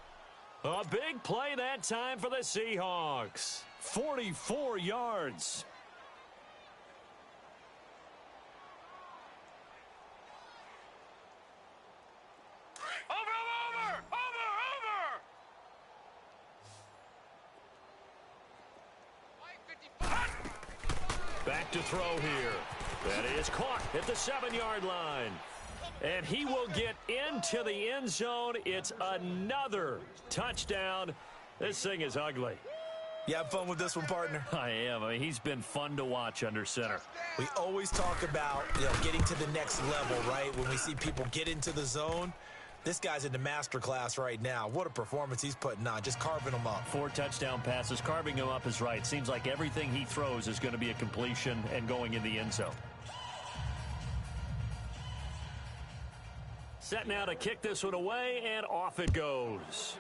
A big play that time for the Seahawks. 44 yards. Back to throw here. That is caught at the 7-yard line. And he will get into the end zone. It's another touchdown. This thing is ugly. You have fun with this one, partner? I am. I mean, he's been fun to watch under center. We always talk about getting to the next level, right? When we see people get into the zone. This guy's in the master class right now. What a performance he's putting on, just carving them up. 4 touchdown passes. Carving him up is right. Seems like everything he throws is going to be a completion and going in the end zone. Set now to kick this one away, and off it goes.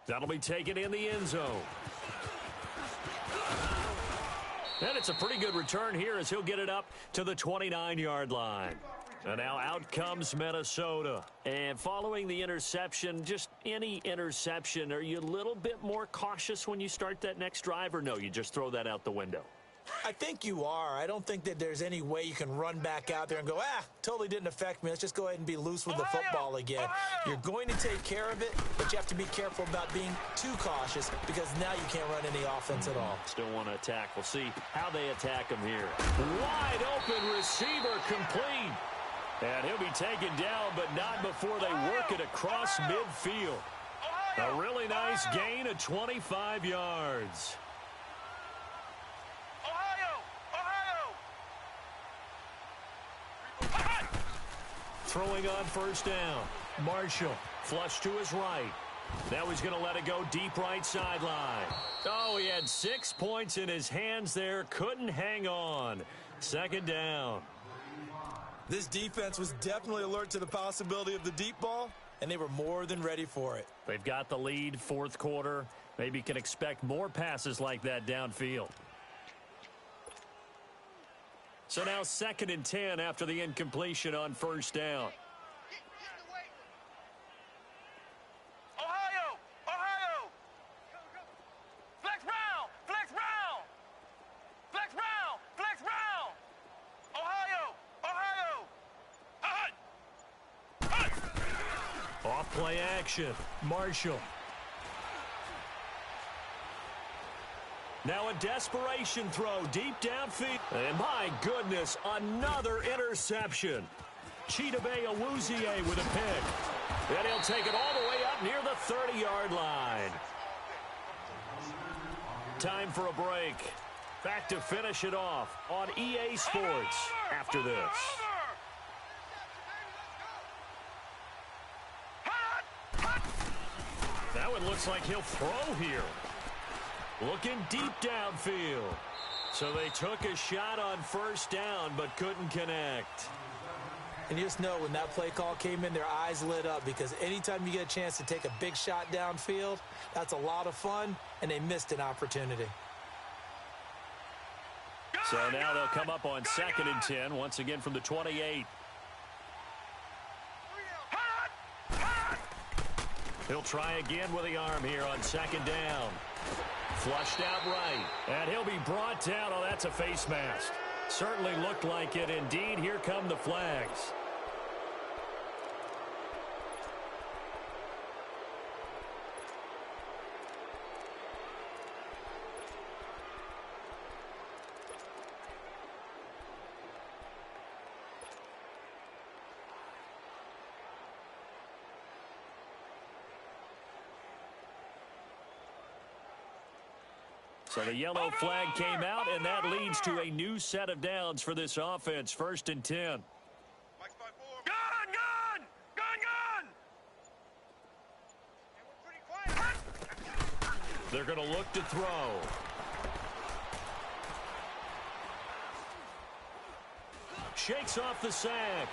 That'll be taken in the end zone. And it's a pretty good return here as he'll get it up to the 29-yard line. And now out comes Minnesota. And following the interception, just any interception, are you a little bit more cautious when you start that next drive, or no, you just throw that out the window? I think you are. I don't think that there's any way you can run back out there and go, totally didn't affect me. Let's just go ahead and be loose with the football again. You're going to take care of it, but you have to be careful about being too cautious, because now you can't run any offense at all. Still want to attack. We'll see how they attack him here. Wide open receiver complete. And he'll be taken down, but not before they work it across midfield. A really nice gain of 25 yards. Throwing on first down. Marshall, flush to his right. Now he's going to let it go deep right sideline. Oh, he had 6 points in his hands there. Couldn't hang on. Second down. This defense was definitely alert to the possibility of the deep ball, and they were more than ready for it. They've got the lead, fourth quarter. Maybe can expect more passes like that downfield. So now 2nd and 10 after the incompletion on first down. Ohio! Ohio! Flex round! Flex round! Flex round! Flex round! Ohio! Ohio! Off play action. Marshall. Now a desperation throw deep downfield. And my goodness, another interception. Chidobe Awuzie with a pick. And he'll take it all the way up near the 30-yard line. Time for a break. Back to finish it off on EA Sports after this. Now it looks like he'll throw here. Looking deep downfield. So they took a shot on first down but couldn't connect. And you just know when that play call came in, their eyes lit up because anytime you get a chance to take a big shot downfield, that's a lot of fun, and they missed an opportunity. So now they'll come up on 2nd and 10, once again from the 28. He'll try again with the arm here on 2nd down. Flushed out right. And he'll be brought down. Oh, that's a face mask. Certainly looked like it. Indeed, here come the flags. So the yellow flag came out, and that leads to a new set of downs for this offense. 1st and 10. Gun! Gun! Gun! Gun! We're pretty quiet. They're going to look to throw. Shakes off the sack.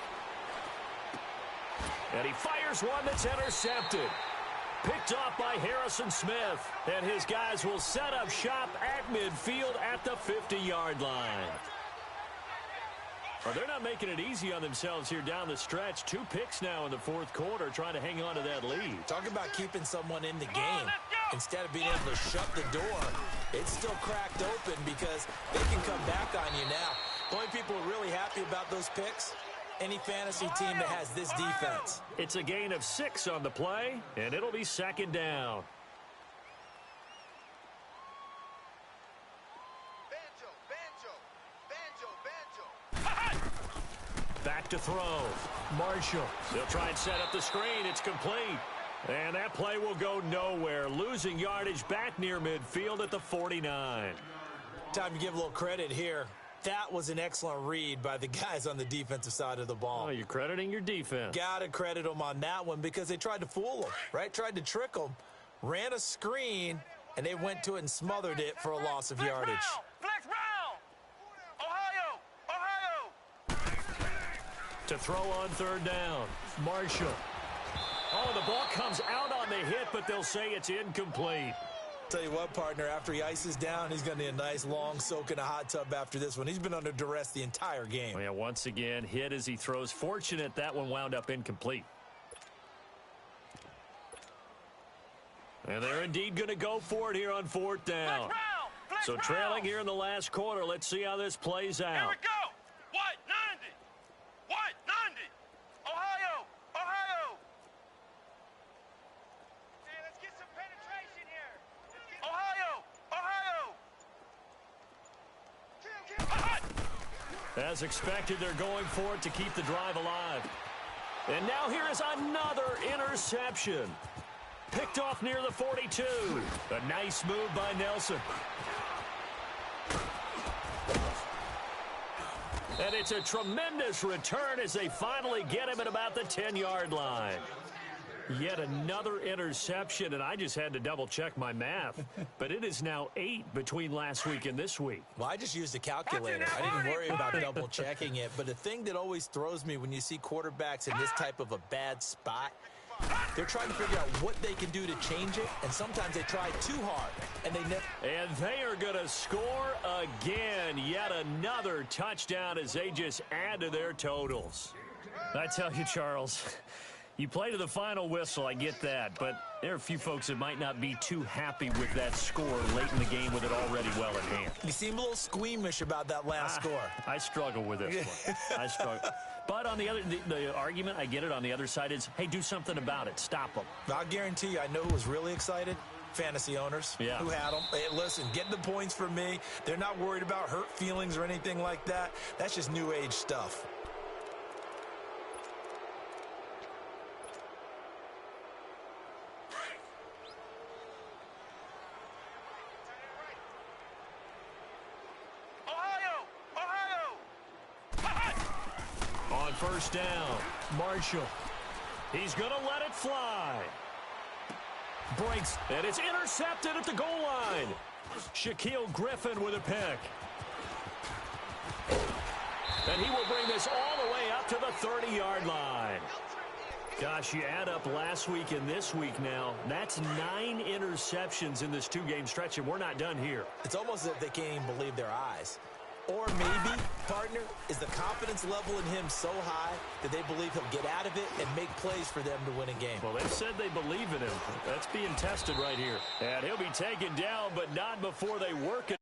And he fires one that's intercepted. Picked off by Harrison Smith. And his guys will set up shop at midfield at the 50-yard line. Well, they're not making it easy on themselves here down the stretch. 2 picks now in the fourth quarter trying to hang on to that lead. Talk about keeping someone in the game. Instead of being able to shut the door, it's still cracked open because they can come back on you now. The only people really happy about those picks, any fantasy team that has this defense. It's a gain of 6 on the play, and it'll be 2nd down. Back to throw. Marshall. They'll try and set up the screen. It's complete. And that play will go nowhere. Losing yardage back near midfield at the 49. Time to give a little credit here. That was an excellent read by the guys on the defensive side of the ball. Oh, you're crediting your defense. Got to credit them on that one because they tried to fool them, right? Tried to trick them, ran a screen, and they went to it and smothered it for a loss of yardage. Flex round! Ohio! To throw on 3rd down. Marshall. Oh, the ball comes out on the hit, but they'll say it's incomplete. Tell you what, partner, after he ices down, he's going to need a nice long soak in a hot tub after this one. He's been under duress the entire game. Oh, yeah, once again, hit as he throws. Fortunate that one wound up incomplete. And they're indeed going to go for it here on 4th down. So trailing here in the last quarter. Let's see how this plays out. Here we go! What? 90! What? 90! Ohio! Ohio! Hey, let's get some penetration here. Ohio! Ohio! As expected, they're going for it to keep the drive alive. And now here is another interception. Picked off near the 42. A nice move by Nelson. And it's a tremendous return as they finally get him at about the 10-yard line. Yet another interception, and I just had to double-check my math. But it is now 8 between last week and this week. Well, I just used a calculator. I didn't worry about double-checking it. But the thing that always throws me when you see quarterbacks in this type of a bad spot, they're trying to figure out what they can do to change it, and sometimes they try too hard, and they never. And they are going to score again. Yet another touchdown as they just add to their totals. I tell you, Charles, you play to the final whistle, I get that, but there are a few folks that might not be too happy with that score late in the game with it already well at hand. You seem a little squeamish about that last score. I struggle with this one. I struggle. But on the other, the argument, I get it, on the other side is, hey, do something about it. Stop them. I'll guarantee you, I know who was really excited. Fantasy owners who had them. Hey, listen, get the points for me. They're not worried about hurt feelings or anything like that. That's just new age stuff. On first down, Marshall. He's going to let it fly. Breaks, and it's intercepted at the goal line. Shaquille Griffin with a pick. And he will bring this all the way up to the 30-yard line. Gosh, you add up last week and this week now, that's 9 interceptions in this 2-game stretch, and we're not done here. It's almost as if they can't even believe their eyes. Or maybe, partner, is the confidence level in him so high that they believe he'll get out of it and make plays for them to win a game. Well, they've said they believe in him. That's being tested right here. And he'll be taken down, but not before they work it